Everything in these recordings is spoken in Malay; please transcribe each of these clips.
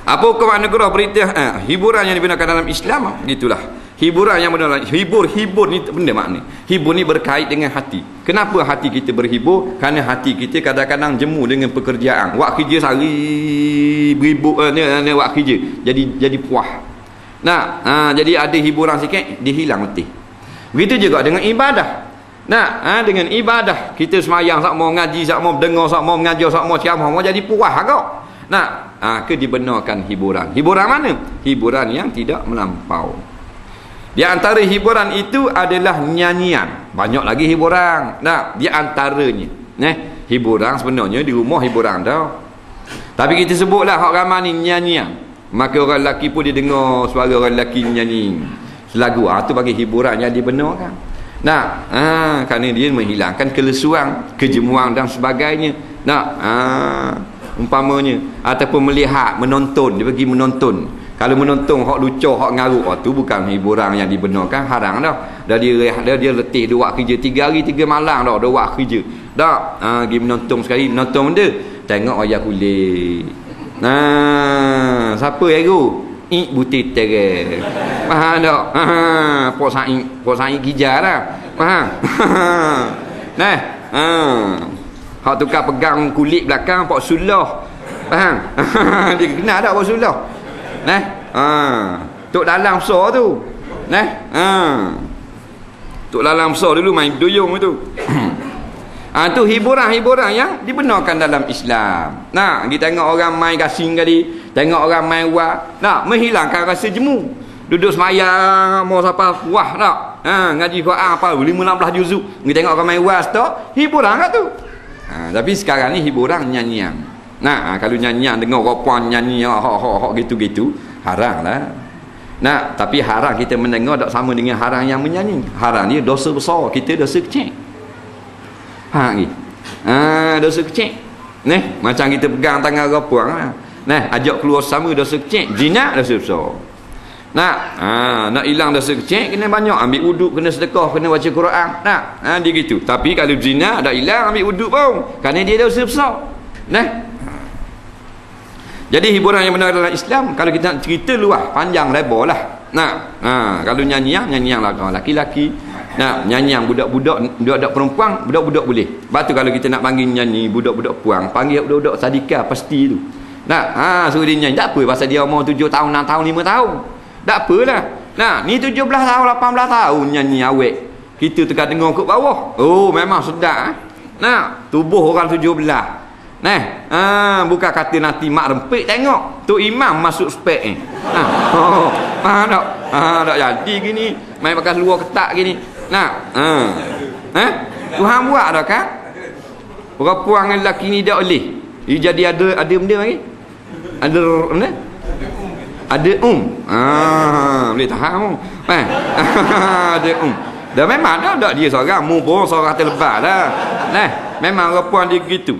Apa hukum anugerah berita hiburan yang digunakan dalam Islam? Gitulah. Hiburan yang benar, hibur ni benda makna. Hibur ni berkait dengan hati. Kenapa hati kita berhibur? Kerana hati kita kadang-kadang jemu dengan pekerjaan. Wak kerja sehari berhibur ni wak kerja. Jadi puas. Nah, jadi ada hiburan sikit dia hilang letih. Begitu juga dengan ibadah. Nah, dengan ibadah kita semayang sak mau ngaji, sak mau dengar, sak mau mengajar, sak mau ceramah, mau jadi puas agak. Nah, dibenarkan hiburan. Hiburan mana? Hiburan yang tidak melampau. Di antara hiburan itu adalah nyanyian. Banyak lagi hiburan. Nah, di antaranya, hiburan sebenarnya di rumah hiburan tau. Tapi kita sebutlah hak ramai ni nyanyian. Maka orang lelaki pun dia dengar suara orang lelaki nyanyi selagu. Tu bagi hiburan yang dibenarkan. Nah, kerana dia menghilangkan kelesuan, kejemuan dan sebagainya. Nah, umpamanya ataupun melihat, menonton, dia pergi menonton. Kalau menonton hak lucu, hak ngaruk, tu bukan hiburan yang dibenarkan, haram dah. Dia letih dia buat kerja 3 hari 3 malam dah, dia buat kerja. Dak, pergi menonton sekali, menonton benda, tengok ayah kulit. Nah, siapa ego? Butir tere. Faham tak? Pok saing gijar dah. Faham? Nah, hak tukar pegang kulit belakang pok sulah. Faham? Dia kenal tak pok sulah? Nah, tok dalam besar tu. Nah, tok dalam besar dulu main duyung tu. Tu hiburan-hiburan yang dibenarkan dalam Islam. Nah, kita tengok orang main gasing kali, tengok orang main wah, nak menghilangkan rasa jemu. Duduk semayang mau siapa puas tak? Ngaji Quran apa 15 juzuk. Kita tengok orang main wah tu, hiburan kat tu. Tapi sekarang ni hiburan nyanyian. Nah, kalau nyanyian dengar orang nyanyi hok gitu-gitu, haram lah. Nah, tapi haram kita mendengar tak sama dengan haram yang menyanyi. Haram ni dosa besar, kita dosa kecil. Dosa kecil. Macam kita pegang tangan orang lah. Ajak keluar sama dosa kecil, zina dosa besar. Nak hilang dosa kecil kena banyak ambil wuduk, kena sedekah, kena baca Quran. Dia gitu. Tapi kalau zina dah hilang ambil wuduk pun, kerana dia dosa besar. Jadi hiburan yang benar dalam Islam, kalau kita nak cerita luas, panjang lebar lah. Kalau nyanyian lah laki-laki. Nyanyian budak-budak perempuan, budak-budak boleh. Lepas tu kalau kita nak panggil nyanyi budak-budak puang, panggil budak-budak sadika pasti tu. Suruh dia nyanyi. Tak apa pasal dia umur 7 tahun, 6 tahun, 5 tahun. Tak apalah. Ni 17 tahun, 18 tahun nyanyi awet. Kita tengah dengar kat bawah. Oh, memang sedap. Tubuh orang 17. Bukan kata nanti mak rempik tengok. Tu imam masuk spek ni. Faham tak? Tak jadi gini. Main pakai luar ketak gini. Tuhan buat dah kan? Perempuan dengan lelaki ni tak boleh. Dia jadi ada benda lagi. Ada benda? Ada boleh tahan. Ada dah memang dah dia seorang mu pun seorang terlepas dah. Memang perempuan dia gitu.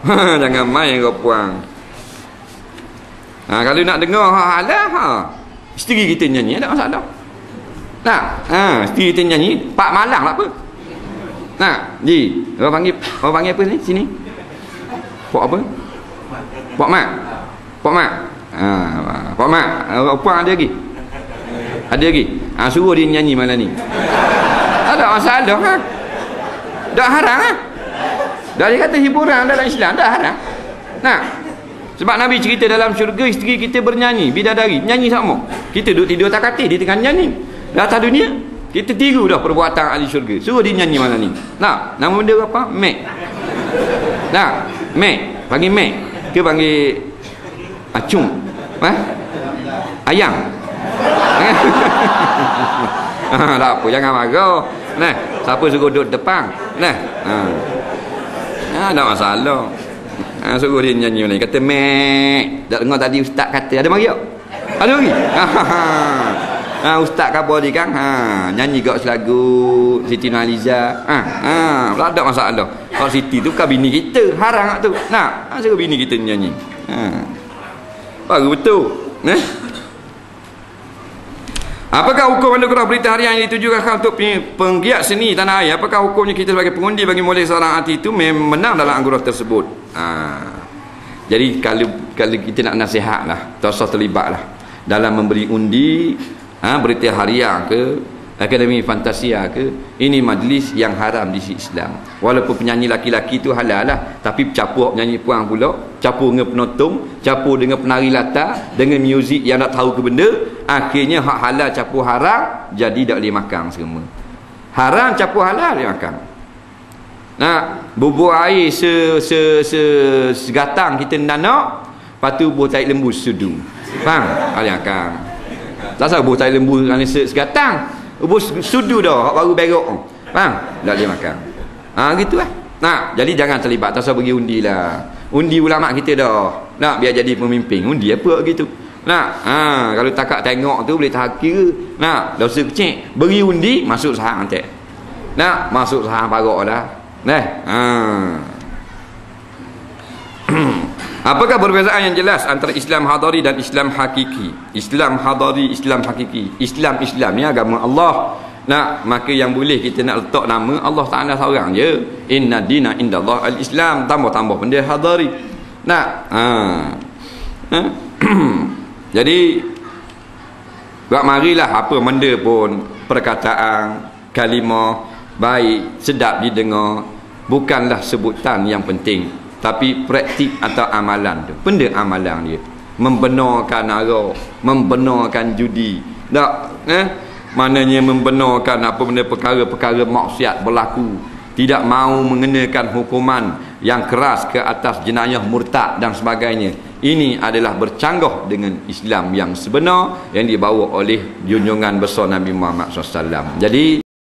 Jangan main perempuan. Kalau nak dengar isteri kita nyanyi tak masalah. Isteri kita nyanyi Pak Malang tak apa. Orang panggil apa ni sini? Pak apa? Pak Mak. Pak Mak. Pak Mak. Perempuan ada lagi? Ada lagi? Suruh dia nyanyi malam ni. Tak ada masalah kan? Tak haram kan? Dah dia kata hiburan dalam Islam, tak haram. Sebab Nabi cerita dalam syurga isteri kita bernyanyi, bidadari nyanyi sama. Kita duduk tidur tak katil, dia tengah nyanyi. Di atas dunia kita tiru dah perbuatan ahli syurga. Suruh dia nyanyi malam ni. Nama benda apa? Mek. Mek. Panggil Mek ke panggil acung? Ayang. Tak apa, jangan marah. Siapa suruh duduk depan? Tak masalah. Suruh dia nyanyi ni. Kata mek. Tak dengar tadi ustaz kata. Ada mari tak? Ada lagi? Ustaz khabar dia kan? Nyanyi kat selagu Siti Nurhaliza. Tak ada masalah. Kalau Siti tu kan bini kita. Haram tu. Suruh bini kita nyanyi. Baru betul. Apakah hukum anugerah berita harian yang ditujukan untuk penggiat seni tanah air? Apakah hukumnya kita sebagai pengundi bagi molek seorang artis itu menang dalam anugerah tersebut? Jadi kalau kita nak nasihat lah, tak usah terlibat lah dalam memberi undi, berita harian ke, akademi fantasia ke, ini majlis yang haram di sisi Islam. Walaupun penyanyi laki-laki tu halal lah, tapi campur penyanyi puang pula, campur dengan penonton, campur dengan penari latar, dengan muzik yang tak tahu ke benda, akhirnya hak halal campur haram, jadi tak boleh makan semua. Haram campur halal dia makan. Nah, bubur air segatang kita nak, lepas tu buah tahi lembu sudu. Faham? Ada makan. Tak salah buah tahi lembu segatang. Ubus sudu dah, hak baru berok. Faham? Tak boleh makan. Gitulah. Nah, jadi jangan terlibat, tak usah bagi undi lah. Undi ulama kita dah. Nak biar jadi pemimpin, undi apa gitu. Nah, kalau takak tengok tu boleh tak kira. Nah, dosa kecil, beri undi masuk sahang nanti. Nah, masuk sahang barak dah. Apakah perbezaan yang jelas antara Islam hadari dan Islam hakiki? Islam hadari, Islam hakiki. Islam ni agama Allah. Nah, maka yang boleh kita nak letak nama Allah Taala seorang je. Inna dina indallah al-Islam. Tambah-tambah benda hadari. Nah, jadi buat marilah apa benda pun, perkataan, kalimah baik, sedap didengar, bukanlah sebutan yang penting, tapi praktik atau amalan tu. Benda amalan dia membenarkan arak, membenarkan judi, tak maknanya membenarkan apa benda perkara-perkara maksiat berlaku, tidak mahu mengenakan hukuman yang keras ke atas jenayah murtad dan sebagainya. Ini adalah bercanggah dengan Islam yang sebenar yang dibawa oleh junjungan besar Nabi Muhammad SAW. Jadi